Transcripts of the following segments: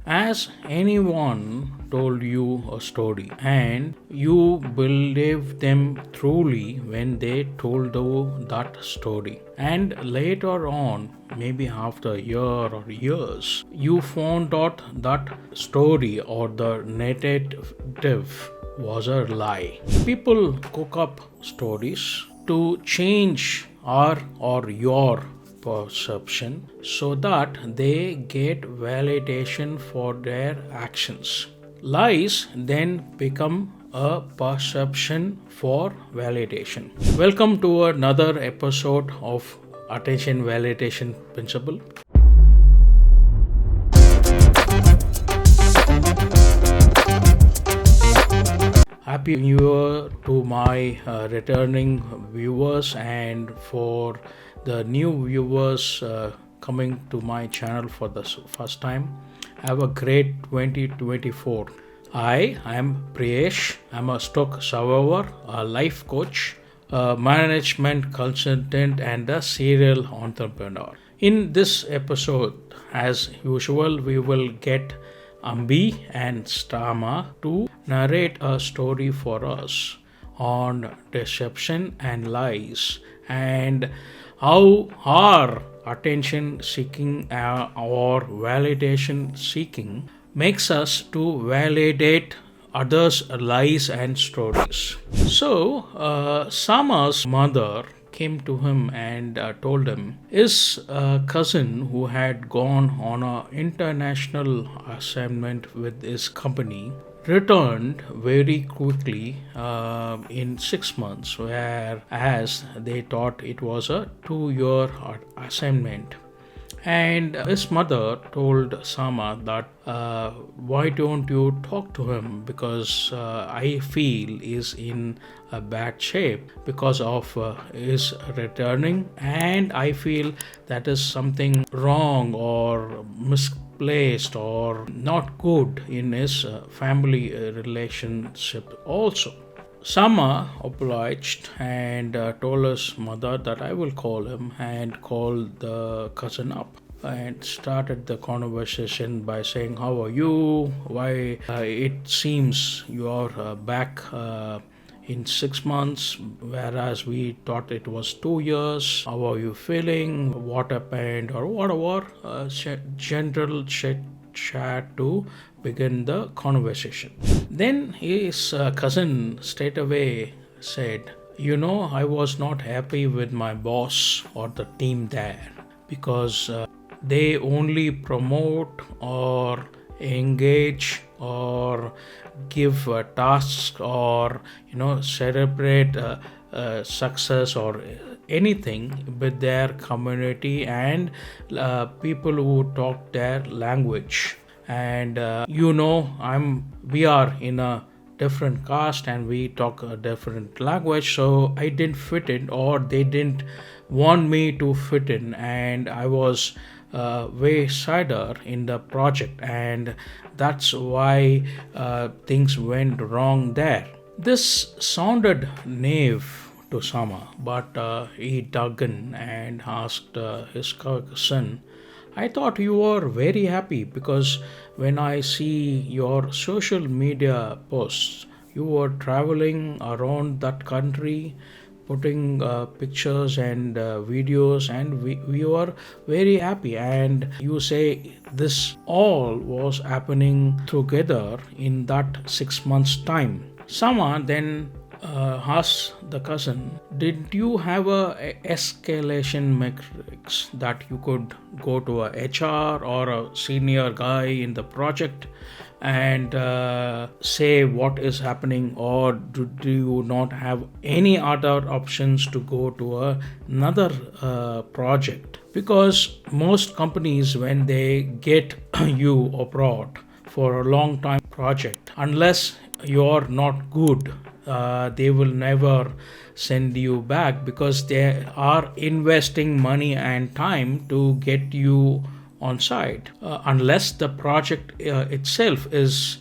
As anyone told you a story and you believed them truly when they told you that story. And later on, maybe after a year or years, you found out that story or the narrative was a lie. People cook up stories to change our or your perception so that they get validation for their actions. Lies then become a perception for validation. Welcome to another episode of Attention Validation Principle. Happy New Year to my returning viewers, and for the new viewers coming to my channel for the first time. Have a great 2024. I am Priyesh. I'm a stock survivor, a life coach, a management consultant, and a serial entrepreneur. In this episode, as usual, we will get Ambi and Stama to narrate a story for us on deception and lies and how our attention seeking or validation seeking makes us to validate others' lies and stories. So, Sama's mother came to him and told him his cousin, who had gone on an international assignment with his company, returned very quickly in 6 months, whereas they thought it was a 2 year assignment. And his mother told Sama that why don't you talk to him, because I feel is in a bad shape because of his returning, and I feel that is something wrong or misplaced or not good in his family relationship also. Sama obliged and told his mother that I will call him, and called the cousin up and started the conversation by saying, how are you? Why it seems you are back in 6 months, whereas we thought it was 2 years. How are you feeling? What happened? Or whatever general chat to begin the conversation. Then his cousin straight away said, I was not happy with my boss or the team there, because they only promote or engage or give tasks or celebrate success or anything with their community and people who talk their language. And we are in a different caste and we talk a different language, so I didn't fit in, or they didn't want me to fit in, and I was way sider in the project, and that's why things went wrong there. This sounded naive to Sama, but he dug in and asked his cousin, I thought you were very happy, because when I see your social media posts, you were traveling around that country, putting pictures and videos, and we were very happy. And you say this all was happening together in that 6 months' time. Someone then asked the cousin, did you have a escalation metrics that you could go to a HR or a senior guy in the project and say what is happening, or do you not have any other options to go to another project? Because most companies, when they get you abroad for a long time project, unless you're not good, they will never send you back, because they are investing money and time to get you on site, unless the project itself is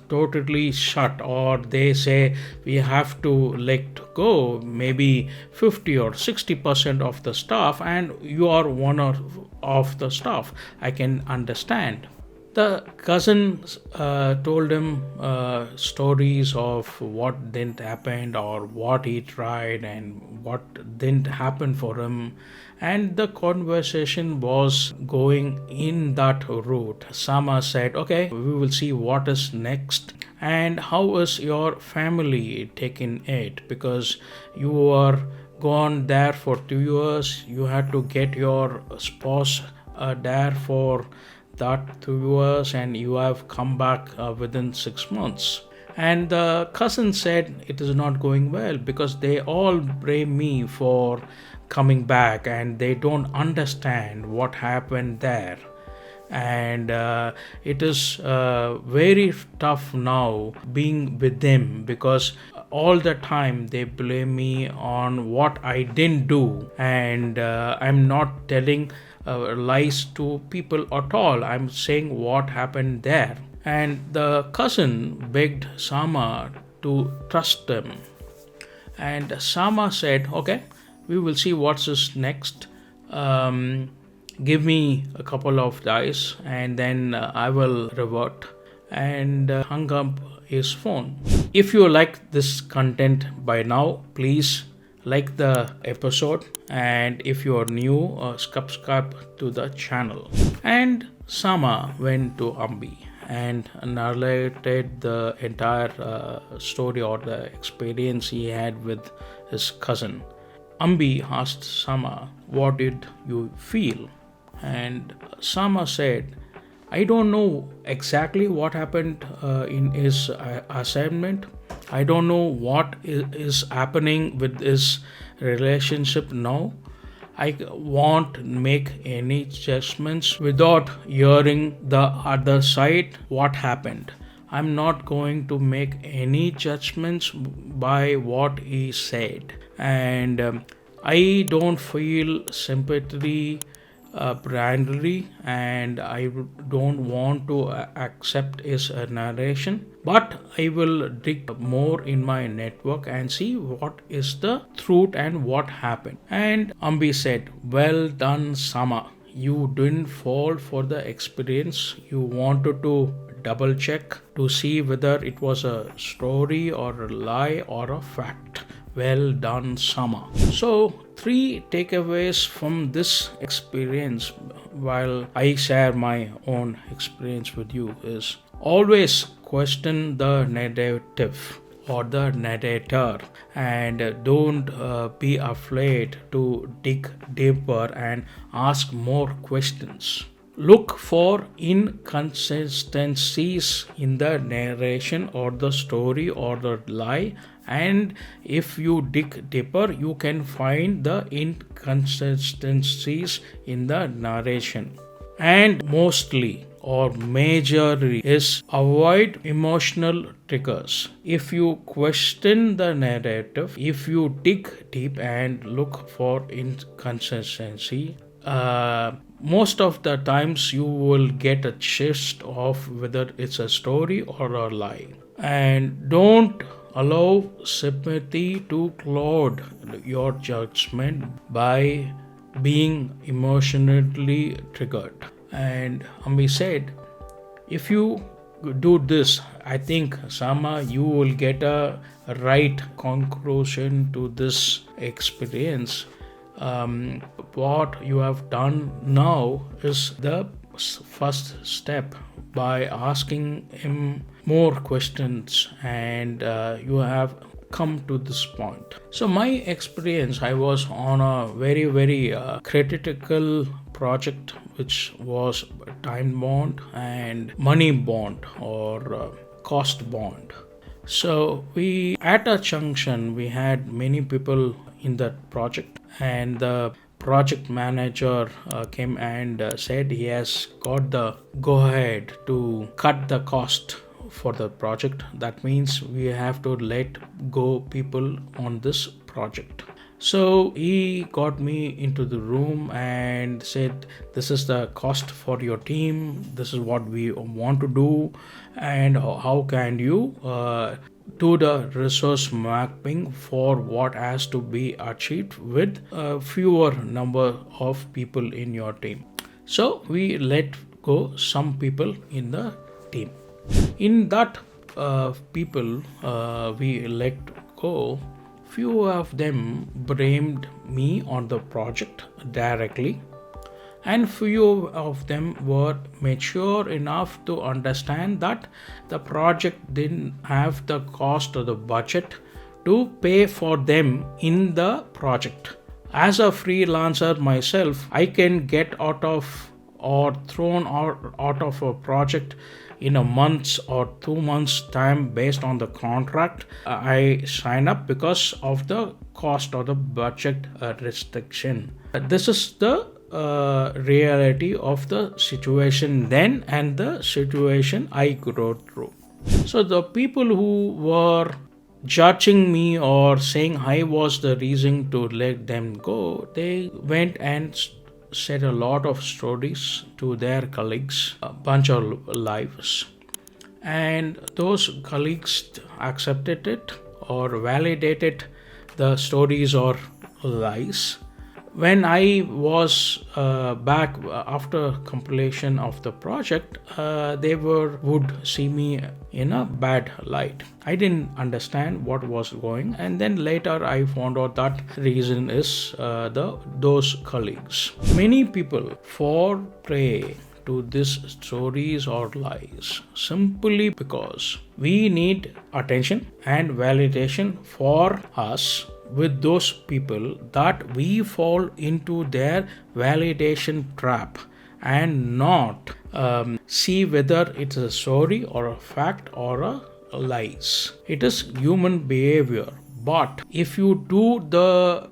totally shut, or they say we have to let go maybe 50 or 60% of the staff and you are one of the staff. I can understand. The cousin told him stories of what didn't happen or what he tried and what didn't happen for him. And the conversation was going in that route. Sama said, okay, we will see what is next. And how is your family taking it? Because you were gone there for 2 years, you had to get your spouse there for that 2 years, and you have come back within 6 months. And the cousin said it is not going well because they all blame me for coming back and they don't understand what happened there. And it is very tough now being with them because all the time they blame me on what I didn't do, and I'm not telling lies to people at all. I'm saying what happened there. And the cousin begged Sama to trust them. And Sama said, okay, we will see what's is next. Um, Give me a couple of dice and then I will revert. And hung up his phone. If you like this content by now, please like the episode, and if you are new, subscribe to the channel. And Sama went to Ambi and narrated the entire story or the experience he had with his cousin. Ambi asked Sama, what did you feel? And Sama said, I don't know exactly what happened in his assignment. I don't know what is happening with his relationship now. I won't make any judgments without hearing the other side what happened. I'm not going to make any judgments by what he said. And I don't feel sympathy blindly, and I don't want to accept his narration, but I will dig more in my network and see what is the truth and what happened. And Ambi said, well done, Sama. You didn't fall for the experience. You wanted to double check to see whether it was a story or a lie or a fact. Well done, Sama. So, 3 takeaways from this experience while I share my own experience with you is always question the narrative or the narrator, and don't be afraid to dig deeper and ask more questions. Look for inconsistencies in the narration or the story or the lie, and if you dig deeper, you can find the inconsistencies in the narration. And mostly or majorly is avoid emotional triggers. If you question the narrative, if you dig deep and look for inconsistency, most of the times you will get a gist of whether it's a story or a lie. And don't allow sympathy to cloud your judgment by being emotionally triggered. And Ami said, if you do this, I think, Sama, you will get a right conclusion to this experience. What you have done now is the first step by asking him more questions, and you have come to this point. So my experience, I was on a very critical project which was time bond and money bond or cost bond. So we at a junction we had many people in that project, and the project manager came and said he has got the go ahead to cut the cost for the project. That means we have to let go people on this project. So he got me into the room and said, this is the cost for your team, this is what we want to do, and how can you do the resource mapping for what has to be achieved with a fewer number of people in your team. So we let go some people in the team. In that people we let go, few of them blamed me on the project directly, and few of them were mature enough to understand that the project didn't have the cost or the budget to pay for them in the project. As a freelancer myself, I can get out of or thrown out of a project in a month's or 2 months time based on the contract I sign up because of the cost or the budget restriction. This is the reality of the situation then and the situation I go through. So the people who were judging me or saying I was the reason to let them go, they went and said a lot of stories to their colleagues, a bunch of lives, and those colleagues accepted it or validated the stories or lies. When I was back after completion of the project, they would see me in a bad light. I didn't understand what was going, and then later I found out that reason is those colleagues. Many people fall prey to these stories or lies simply because we need attention and validation for us with those people, that we fall into their validation trap and not see whether it's a story or a fact or a lies. It is human behavior. But if you do the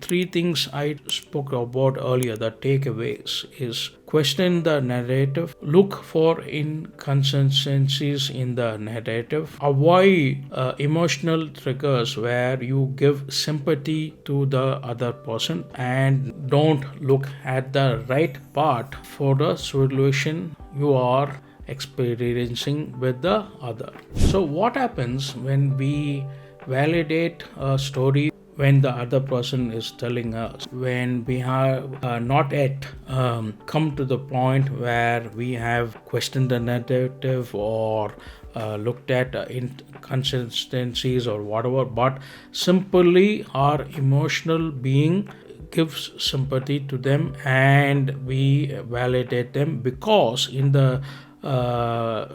three things I spoke about earlier, the takeaways is question the narrative, look for inconsistencies in the narrative, avoid emotional triggers where you give sympathy to the other person, and don't look at the right part for the solution you are experiencing with the other. So what happens when we validate a story when the other person is telling us, when we have not yet come to the point where we have questioned the narrative or looked at inconsistencies or whatever, but simply our emotional being gives sympathy to them and we validate them because in the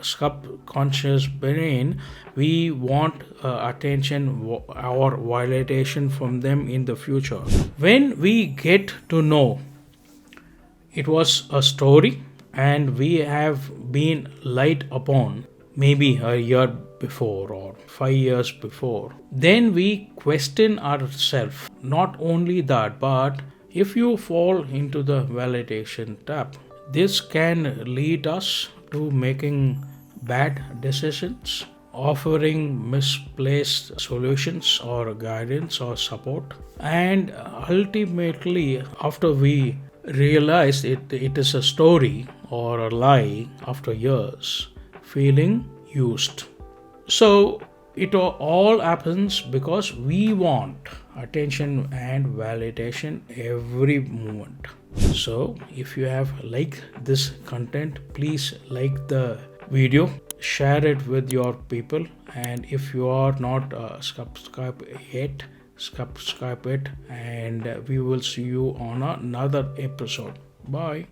subconscious brain we want attention or validation from them in the future. When we get to know it was a story and we have been lied upon maybe a year before or 5 years before, then we question ourselves. Not only that, but if you fall into the validation trap, this can lead us to making bad decisions, offering misplaced solutions or guidance or support, and ultimately after we realize it is a story or a lie after years, feeling used. So it all happens because we want attention and validation every moment. So if you have liked this content, please like the video, share it with your people, and if you are not subscribed yet, subscribe it, and we will see you on another episode. Bye.